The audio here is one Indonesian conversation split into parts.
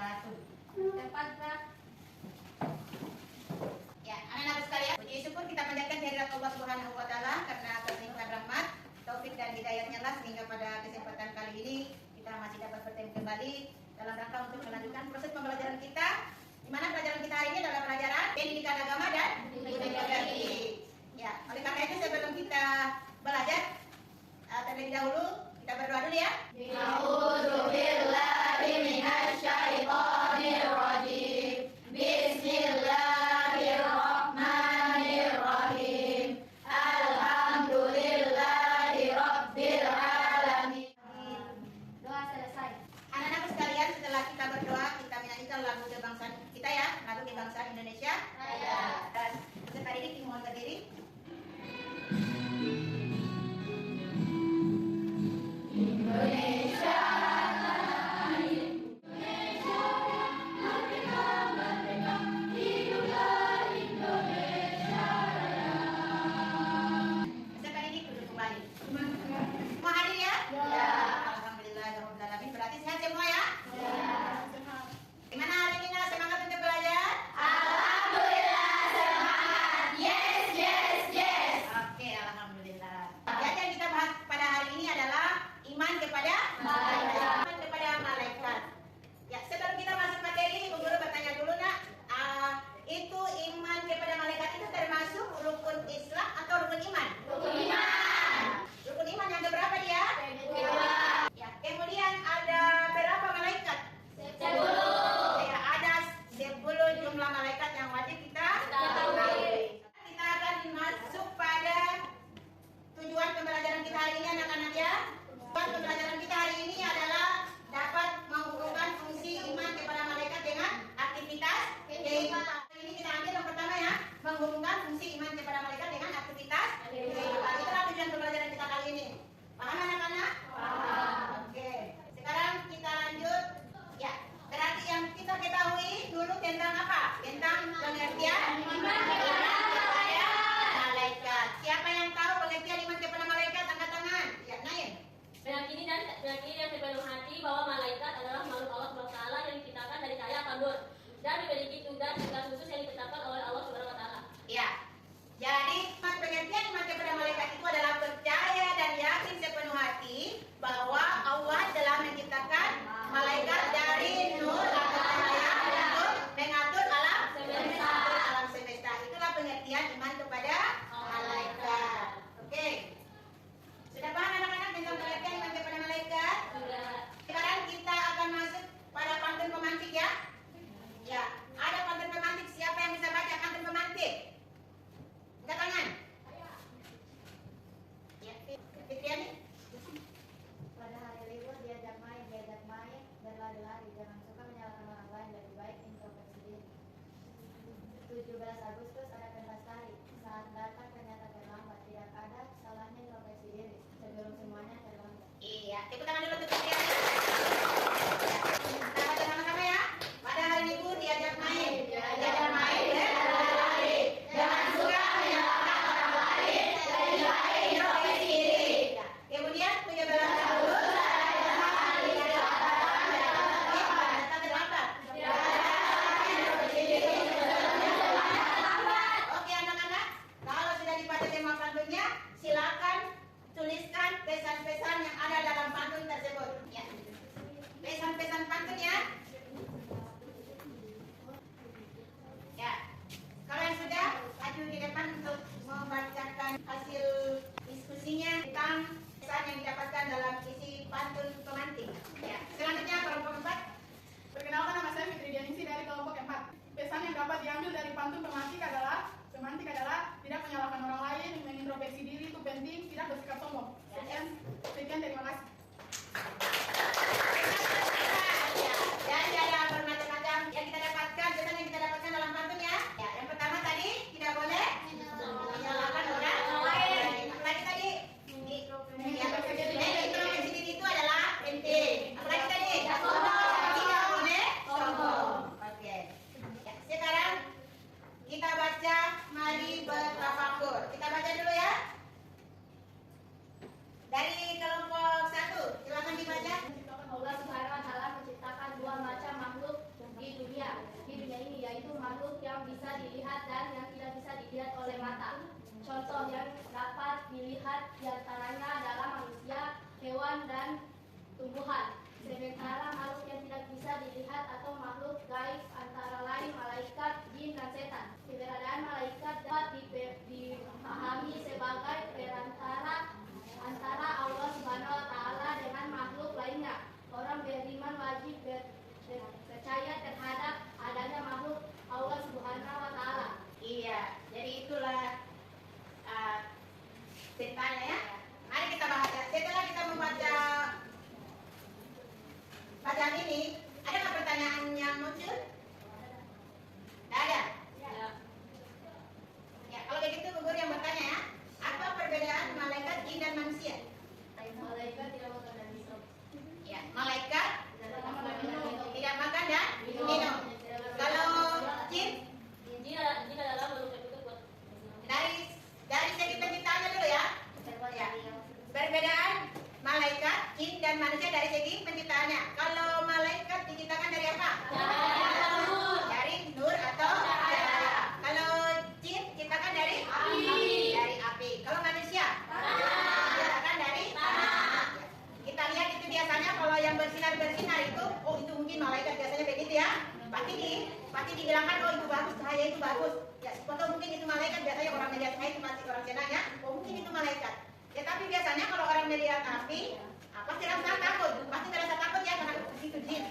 wabarakatuh. Tepat, Pak. Ya, anak-anak sekalian, puji syukur kita panjatkan kehadirat Allah Subhanahu wa taala karena limpahan rahmat, taufik dan hidayahnya lah sehingga pada kesempatan kali ini kita masih dapat bertemu kembali dalam rangka untuk melanjutkan proses pembelajaran kita, di mana pelajaran kita hari ini adalah pelajaran pendidikan agama dan budaya negeri. Ya, oleh karena itu sebelum kita belajar terlebih dahulu kita berdoa dulu ya. A'udzubillahi minasyaitonirrajim. Bismillahirrahmanirrahim. Alhamdulillahi rabbil alamin. Doa selesai. Anak-anak sekalian, setelah kita berdoa, kita menyanyikan lagu kebangsaan kita ya, lagu kebangsaan Indonesia. Dan sekarang ini dimohon berdiri. Indonesia, Indonesia, merdeka, merdeka, hiduplah Indonesia Raya. Sekarang ini duduk kembali. Semua hadir ya? Ya. Alhamdulillahirrahmanirrahim. Berarti sehat semua ya? Ya. Gimana hari ini? Semangat untuk belajar? Alhamdulillah semangat. Yes, yes, yes. Oke, alhamdulillah. Jadi yang kita bahas pada hari ini adalah iman kepada malaikat. Iman kepada malaikat. Ya, sebelum kita masuk materi, Ibu Guru bertanya dulu nak, itu iman kepada malaikat itu termasuk rukun Islam atau rukun iman? Rukun iman. Rukun iman yang keberapa dia? Kedua. Ya, kemudian ada berapa malaikat? 10. Ya, ada 10 jumlah malaikat yang wajib kita ketahui. Kita akan masuk pada tujuan pembelajaran kita hari ini anak-anak ya. Tujuan pembelajaran kita hari ini adalah dapat menghubungkan fungsi iman kepada malaikat dengan aktivitas kehidupan. Ini kita ambil yang pertama ya, menghubungkan fungsi iman kepada malaikat dengan aktivitas kehidupan. Itulah tujuan pembelajaran kita kali ini. Paham anak-anak? Paham. Oke. Sekarang kita lanjut. Ya, berarti yang kita ketahui dulu tentang apa? Tentang pengertian iman kepada malaikat. Siapa yang tahu pengertian iman kepada malaikat? Angkat tangan. Ya, Naim. Meyakini yang sepenuh hati bahwa malaikat adalah makhluk Allah SWT yang diciptakan dari cahaya atau nur dan memiliki tugas khusus yang ditetapkan oleh Allah SWT. Ya. Jadi pengertian iman kepada malaikat itu adalah percaya dan yakin sepenuh hati bahwa Allah telah menciptakan malaikat dari nur atau cahaya untuk mengatur alam semesta. Itulah pengertian iman kepada malaikat. Oke. Sudah paham anak-anak tentang pengertian iman kepada malaikat? Sudah. Sekarang kita akan masuk pada pantun pemantik ya. Ya, ada pantun pemantik. Siapa yang bisa baca pantun pemantik? Angkat tangan. Ya, Fitriani. Pada hari libur diajak main, berlari-lari, jangan suka menyalahkan orang lain, lebih baik introspeksi diri. 17 Agustus ada pentas tari, saat datang ternyata terlambat, tidak ada salahnya introspeksi diri, sebelum semuanya terlambat. Iya, tepuk tangan dulu untuk Fitriani. Kita baca sama-sama ya. Pada hari libur diajak main, berlari, jangan suka menyalahkan orang lain, lebih baik introspeksi diri. Ya. Kemudian 17 Agustus silakan tuliskan pesan-pesan yang ada dalam pantun tersebut. pasti dibilangkan, oh itu bagus, cahaya itu bagus. Ya, atau mungkin itu malaikat, biasanya orang melihat cahaya itu pasti orang senang ya. Oh mungkin itu malaikat. Ya tapi biasanya kalau orang melihat api, pasti rasa takut, pasti merasa takut ya karena itu jin.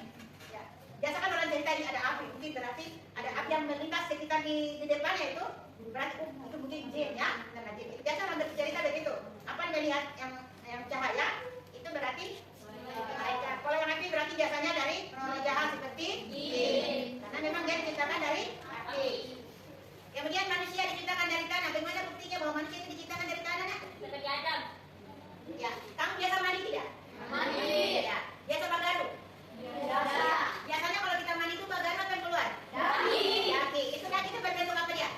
Ya, biasa kan orang cerita ini ada api, mungkin berarti ada api yang melintas sekitar di depannya itu berarti itu mungkin jin ya. Karena jin itu biasa orang bercerita begitu. Apa yang melihat yang cahaya itu berarti malaikat. Kalau yang api berarti biasanya dari roh jahat seperti jin. Karena memang dia diciptakan dari api. Kemudian manusia diciptakan dari tanah. Bagaimana buktinya bahwa manusia itu diciptakan dari tanah? Nak? Seperti Adam. Ya, kamu biasa mandi tidak? Mandi. Ya, biasa bagaru. Biasa. Biasanya kalau kita mandi itu bagaru apa yang keluar? Daging. Daging. Itu daging itu berbentuk apa dia?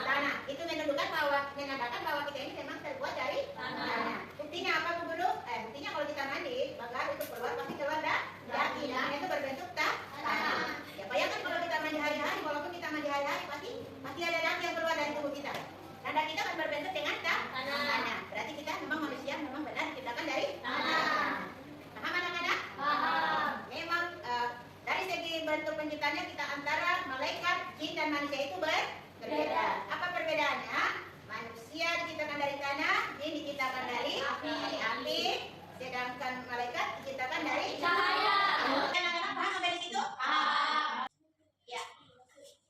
Tanah. Itu menandakan bahwa kita ini memang terbuat dari tanah. Buktinya apa Bu Guru? Buktinya kalau kita mandi, bagaru itu keluar pasti keluar daging. Dan itu berbentuk tanah. Ya, bayangkan kalau kita mandi hari-hari, walaupun kita mandi hari-hari pasti ada daging yang keluar dari tubuh kita. Tanda kita kan berbentuk dengan tanah. Berarti kita memang manusia memang benar diciptakan dari tanah. Paham anak-anak? Paham. Memang dari segi bentuk penciptanya kita antara malaikat, jin dan manusia itu berbeda. Apa perbedaannya? Manusia diciptakan dari tanah, jin diciptakan dari api, sedangkan malaikat diciptakan dari Cahaya. Anak-anak paham sampai di situ? Paham. Ya.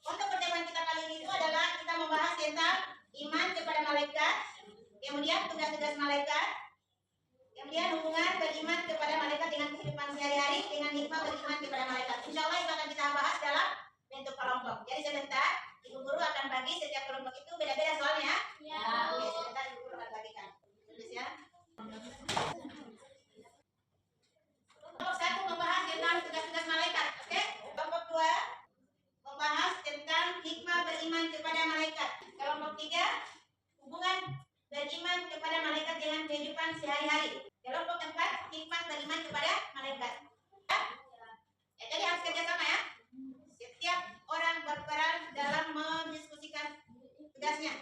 Untuk pertemuan kita kali ini itu adalah kita membahas tentang iman kepada malaikat, kemudian tugas-tugas malaikat, kemudian hubungan beriman kepada malaikat dengan kehidupan sehari-hari, dengan hikmah beriman kepada malaikat. Insya Allah itu akan kita bahas dalam bentuk kelompok. Jadi sebentar, Ibu Guru akan bagi setiap kelompok itu beda-beda soalnya. Ya. Oke, sebentar Ibu Guru akan bagikan. Tulis ya. Kelompok 1 membahas tentang tugas-tugas malaikat. Oke, kelompok 2 membahas tentang hikmah beriman kepada malaikat. Kelompok 3 hubungan beriman kepada malaikat dengan kehidupan sehari-hari. Kelompok 4 hikmah beriman kepada malaikat. Ya, jadi harus kerjasama ya. Setiap orang berperan dalam mendiskusikan tugasnya.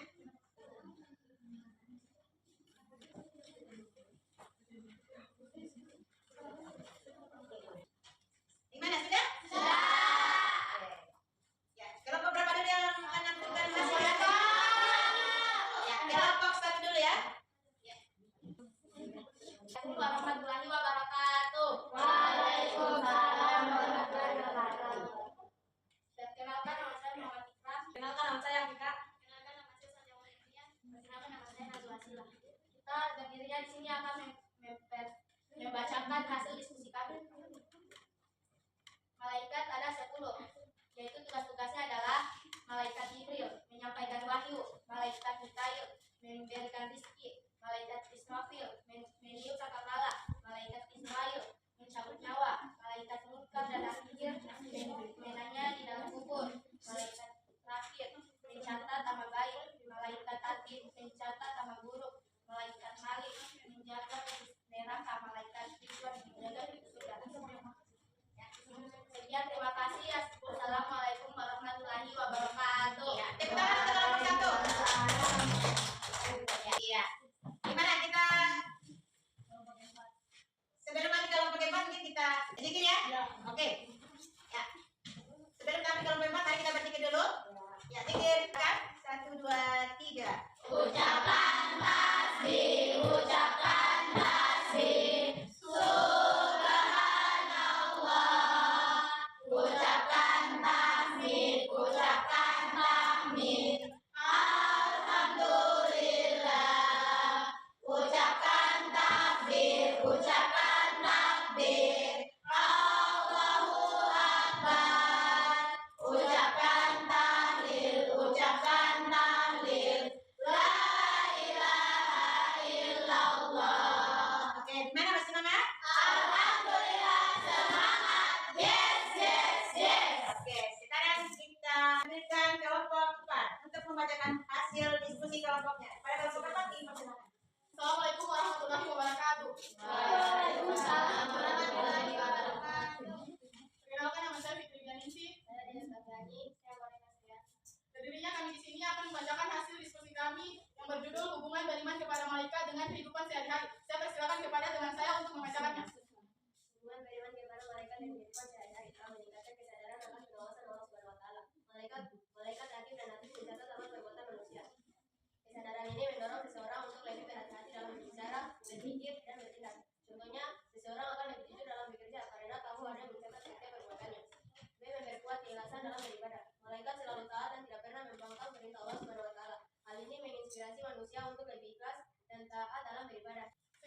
Gimana sudah? Sudah. Ya, kelompok berapa dulu yang akan menentukan hasilnya? Ya, kelompok 1 dulu ya. Assalamualaikum warahmatullahi wabarakatuh. Waalaikumsalam warahmatullahi wabarakatuh. Perkenalkan nama saya Muhammad Ikram. Perkenalkan nama saya Mika. Perkenalkan nama saya Sanjaya Mulyadian. Perkenalkan nama saya Najwa Sila. Kita berdirinya di sini akan membacakan hasil diskusi kami. Malaikat ada 10, yaitu tugas-tugasnya adalah malaikat Jibril menyampaikan wahyu, malaikat Mikail memberikan rezeki, malaikat Israfil meniup sangkakala, malaikat Ismail mencabut nyawa, malaikat Munkar dan Nakir menanya di dalam kubur, malaikat Rakir mencatat amal baik, malaikat Atid mencatat amal buruk, malaikat Malik menjaga neraka, malaikat Ridwan menjaga surga. Sekian, terima kasih. Assalamualaikum warahmatullahi wabarakatuh. Ya, tepuk tangan untuk kelompok 1. Iya. Gimana kita sebelum kami kelompok 4 mungkin kita zikir ya? Oke. Ya. Sebelum kami kelompok 4 mari kita berzikir dulu. Ya, zikir kan? 1 2 3. Ucapan tasbih, ucapan tasbih, subhanallah. Ucapan tasbih, ucapan tahmid, alhamdulillah. Ucapan takbir, ucapan takbir, Allahu Akbar. Ucapan tahlil, ucapan tahlil, la ilaha illallah. Oke, gimana Mas semangat? Alhamdulillah, semangat. Yes, yes, yes. Oke, sekarang kita berikan kelompok 4 untuk membacakan hasil diskusi kelompoknya. Pada kelompok 4 dipersilakan. Assalamualaikum warahmatullahi wabarakatuh. Waalaikumsalam warahmatullahi wabarakatuh. Perkenalkan, nama saya Fitri Ganingsi. Saya Dias Badrani, saya Wanita Srian. Berdirinya kami di sini akan membacakan hasil diskusi kami yang berjudul hubungan beriman kepada malaikat dengan kehidupan sehari-hari. Saya persilakan kepada teman saya untuk membacakannya. Hubungan beriman kepada malaikat dan kehidupan sehari-hari telah meningkatkan kesadaran akan kebesaran Allah Subhanahu wa Ta'ala.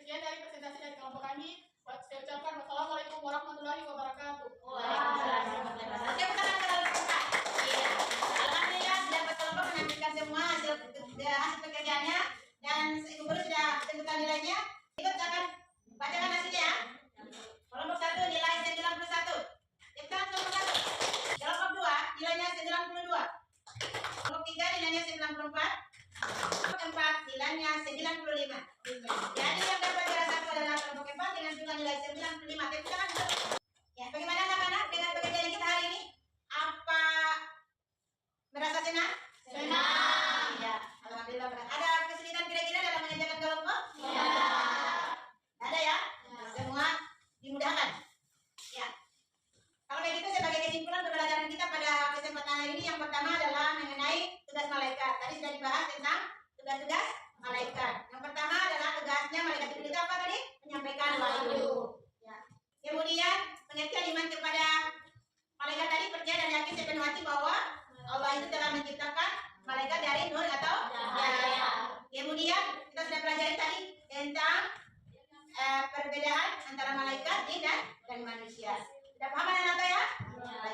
Sekian dari presentasi dari kelompok kami. Saya ucapkan wassalamualaikum warahmatullahi wabarakatuh. Oke, bukan terlalu cepat. Iya. Alhamdulillah sudah berkelompok menampilkan semua hasil pekerjaannya dan Ibu Guru sudah tentukan nilainya. Ikut akan bacakan hasilnya ya. Kelompok 1 nilai 91. Cepat kelompok 1. Kelompok 2 nilainya 92. Kelompok 3 nilainya 94. Kelompok 4 nilainya 95. Jadi yang dapat juara 1 adalah kelompok 4 dengan jumlah nilai 95. Tepuk tangan. Ya, bagaimana anak-anak dengan pekerjaan kita hari ini? Apa merasa senang? Senang. Ya, alhamdulillah. Ada kesulitan kira-kira dalam mengerjakan kelompok? Ya. Ada ya? Semua dimudahkan. Ya. Kalau begitu sebagai kesimpulan pembelajaran kita pada kesempatan hari ini yang pertama adalah mengenai tugas malaikat. Tadi sudah dibahas tentang tugas-tugas malaikat. Yang pertama adalah tugasnya malaikat itu apa tadi? Menyampaikan wahyu. Ya. Kemudian pengertian iman kepada malaikat tadi percaya dan yakin sepenuh hati bahwa Allah itu telah menciptakan malaikat dari nur atau cahaya. Kemudian kita sudah pelajari tadi tentang perbedaan antara malaikat, jin dan manusia. Sudah paham anak-anak ya?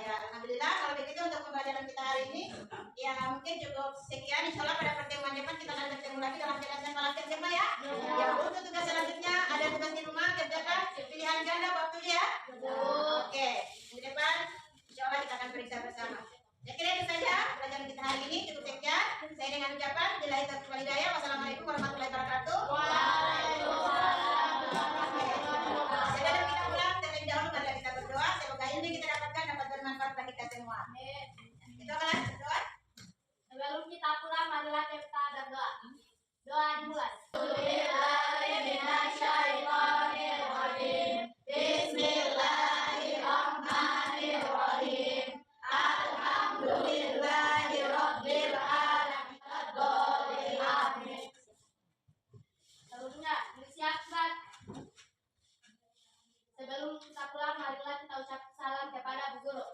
Ya, alhamdulillah. Kalau begitu untuk pembelajaran kita hari ini ya mungkin cukup sekian. Insya Allah pada pertemuan depan kita akan bertemu lagi dalam kelas malaikat semua ya. Ya, untuk tugas selanjutnya ada tugas di rumah kerjakan pilihan ganda waktunya ya. Oke, minggu depan insya Allah kita akan periksa bersama. Saya kira itu saja pelajaran kita hari ini. Cukup sekian. Saya dengan ucapan billahi taufiq wal hidayah. Wassalamualaikum warahmatullahi wabarakatuh. Sebelum kita pulang terlebih dahulu mari kita berdoa. Semoga ilmu kita dapatkan dapat bermanfaat bagi kita semua. Kita akan berdoa. Sebelum kita pulang, marilah kita berdoa. Doa dimulai. Bismillahirrahmanirrahim. Alhamdulillahirabbil alamin. Selanjutnya, bersiap-siap. Sebelum kita pulang, marilah kita ucap salam kepada Bu Guru.